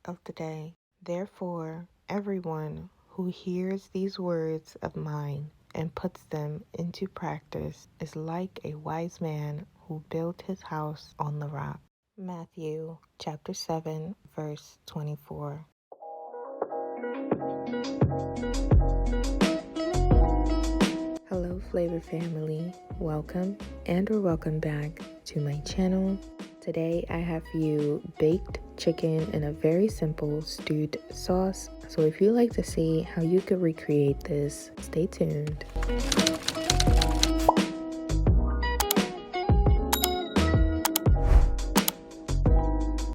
of the day. Therefore, everyone who hears these words of mine and puts them into practice is like a wise man who built his house on the rock. Matthew chapter 7, verse 24. Hello Flavor family, welcome or welcome back to my channel. Today I have for you baked chicken in a very simple stewed sauce. So if you like to see how you could recreate this, stay tuned.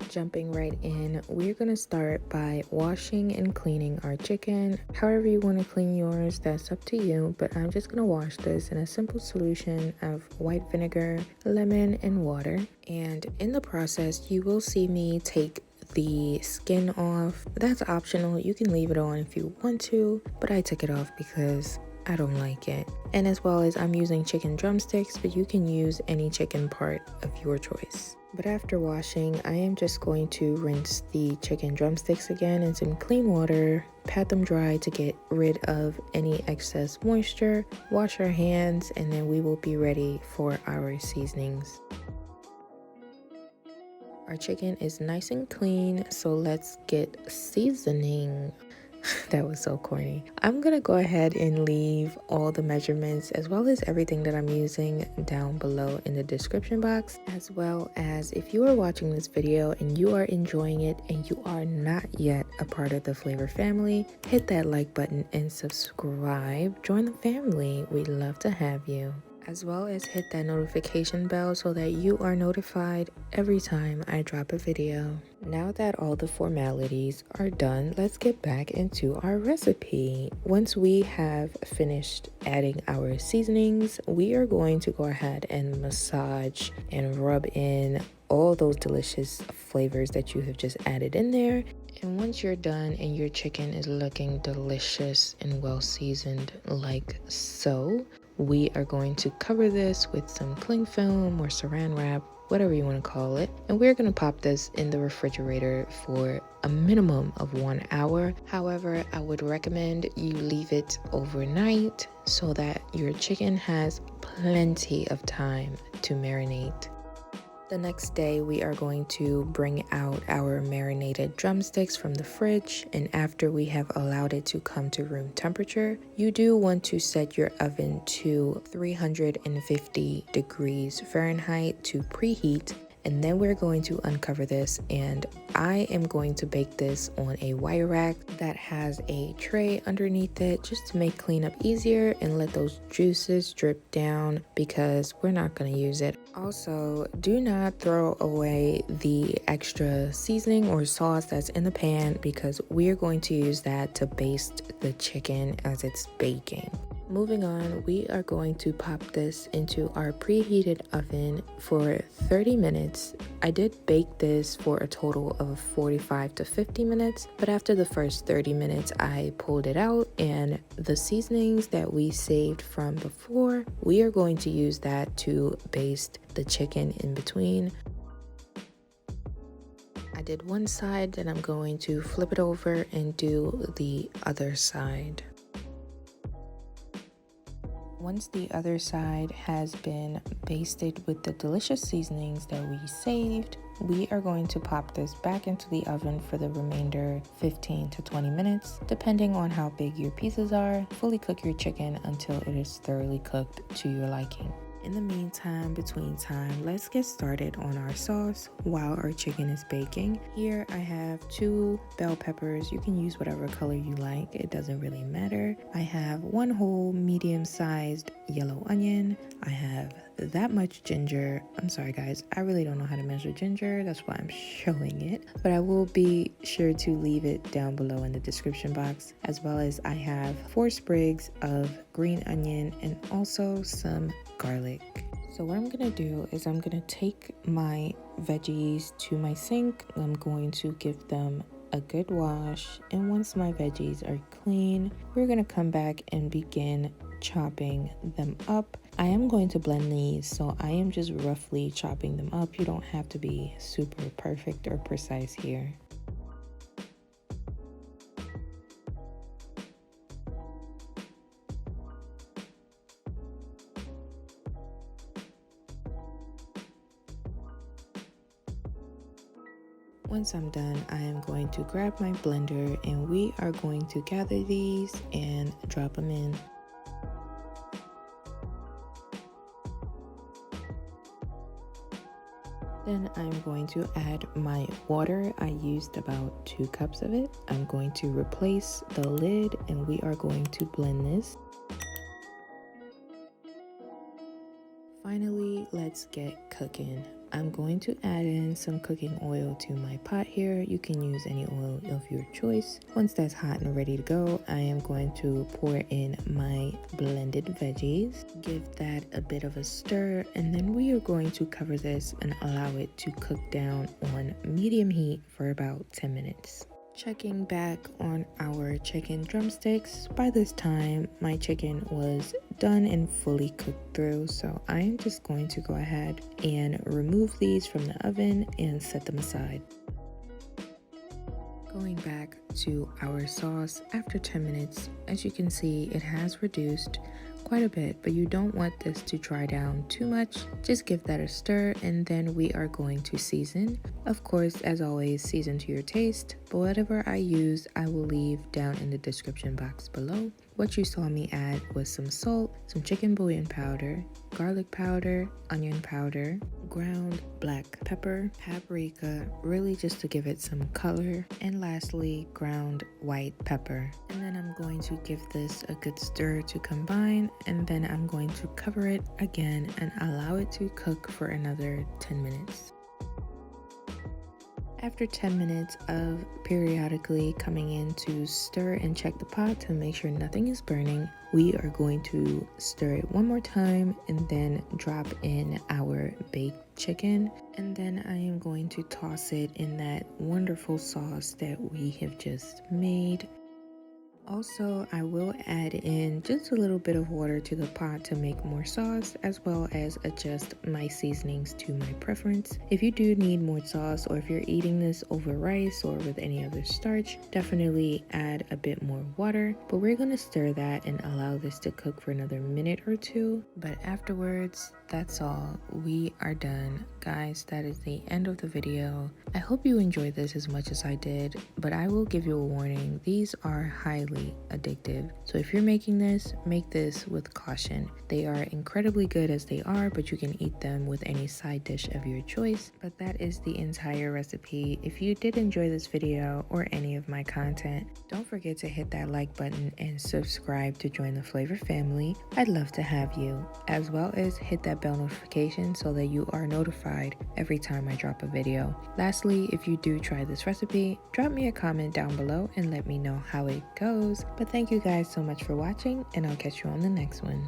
Jumping right in, we're gonna start by washing and cleaning our chicken. However you want to clean yours, that's up to you, but I'm just gonna wash this in a simple solution of white vinegar, lemon, and water. And in the process, you will see me take the skin off. That's optional, you can leave it on if you want to, but I took it off because I don't like it. And as well as I'm using chicken drumsticks, but you can use any chicken part of your choice. But after washing, I am just going to rinse the chicken drumsticks again in some clean water, pat them dry to get rid of any excess moisture, wash our hands, and then we will be ready for our seasonings. Our chicken is nice and clean, so let's get seasoning. That was so corny. I'm gonna go ahead and leave all the measurements as well as everything that I'm using down below in the description box, as well as if you are watching this video and you are enjoying it and you are not yet a part of the Flavor family, hit that like button and subscribe. Join the family, we'd love to have you. As well as hit that notification bell so that you are notified every time I drop a video. Now that all the formalities are done, let's get back into our recipe. Once we have finished adding our seasonings, we are going to go ahead and massage and rub in all those delicious flavors that you have just added in there. And once you're done and your chicken is looking delicious and well seasoned like so, we are going to cover this with some cling film or saran wrap, whatever you want to call it. And we're going to pop this in the refrigerator for a minimum of 1 hour. However, I would recommend you leave it overnight so that your chicken has plenty of time to marinate. The next day, we are going to bring out our marinated drumsticks from the fridge, and after we have allowed it to come to room temperature, you do want to set your oven to 350 degrees Fahrenheit to preheat. And then we're going to uncover this, and I am going to bake this on a wire rack that has a tray underneath it just to make cleanup easier and let those juices drip down because we're not going to use it. Also, do not throw away the extra seasoning or sauce that's in the pan because we're going to use that to baste the chicken as it's baking. Moving on, we are going to pop this into our preheated oven for 30 minutes. I did bake this for a total of 45 to 50 minutes, but after the first 30 minutes, I pulled it out, and the seasonings that we saved from before, we are going to use that to baste the chicken in between. I did one side, then I'm going to flip it over and do the other side. Once the other side has been basted with the delicious seasonings that we saved, we are going to pop this back into the oven for the remainder 15 to 20 minutes, depending on how big your pieces are. Fully cook your chicken until it is thoroughly cooked to your liking. In the meantime, between time, let's get started on our sauce while our chicken is baking. Here I have 2 bell peppers. You can use whatever color you like, it doesn't really matter. I have 1 whole medium-sized yellow onion. I have that much ginger. I'm sorry guys, I really don't know how to measure ginger, that's why I'm showing it, but I will be sure to leave it down below in the description box. As well as I have 4 sprigs of green onion and also some garlic. So what I'm gonna do is I'm gonna take my veggies to my sink. I'm going to give them a good wash, and once my veggies are clean, we're gonna come back and begin chopping them up. I am going to blend these, so I am just roughly chopping them up. You don't have to be super perfect or precise here. Once I'm done, I am going to grab my blender and we are going to gather these and drop them in. Then I'm going to add my water. I used about 2 cups of it. I'm going to replace the lid and we are going to blend this. Finally, let's get cooking. I'm going to add in some cooking oil to my pot here. You can use any oil of your choice. Once that's hot and ready to go, I am going to pour in my blended veggies. Give that a bit of a stir, and then we are going to cover this and allow it to cook down on medium heat for about 10 minutes. Checking back on our chicken drumsticks, by this time my chicken was done and fully cooked through, so I am just going to go ahead and remove these from the oven and set them aside. Going back to our sauce after 10 minutes, as you can see, it has reduced quite a bit, but you don't want this to dry down too much. Just give that a stir, and then we are going to season. Of course, as always, season to your taste, but whatever I use, I will leave down in the description box below. What you saw me add was some salt, some chicken bouillon powder, garlic powder, onion powder, ground black pepper, paprika, really just to give it some color, and lastly, ground white pepper. And then I'm going to give this a good stir to combine, and then I'm going to cover it again and allow it to cook for another 10 minutes. After 10 minutes of periodically coming in to stir and check the pot to make sure nothing is burning, we are going to stir it one more time and then drop in our baked chicken. And then I am going to toss it in that wonderful sauce that we have just made. Also, I will add in just a little bit of water to the pot to make more sauce, as well as adjust my seasonings to my preference. If you do need more sauce, or if you're eating this over rice or with any other starch, definitely add a bit more water. But we're going to stir that and allow this to cook for another minute or two. But afterwards, that's all. We are done. Guys, that is the end of the video. I hope you enjoyed this as much as I did, but I will give you a warning. These are highly addictive. So if you're making this, make this with caution. They are incredibly good as they are, but you can eat them with any side dish of your choice. But that is the entire recipe. If you did enjoy this video or any of my content, don't forget to hit that like button and subscribe to join the Flavor family. I'd love to have you, as well as hit that bell notification so that you are notified every time I drop a video. Lastly, if you do try this recipe, drop me a comment down below and let me know how it goes. But thank you guys so much for watching, and I'll catch you on the next one.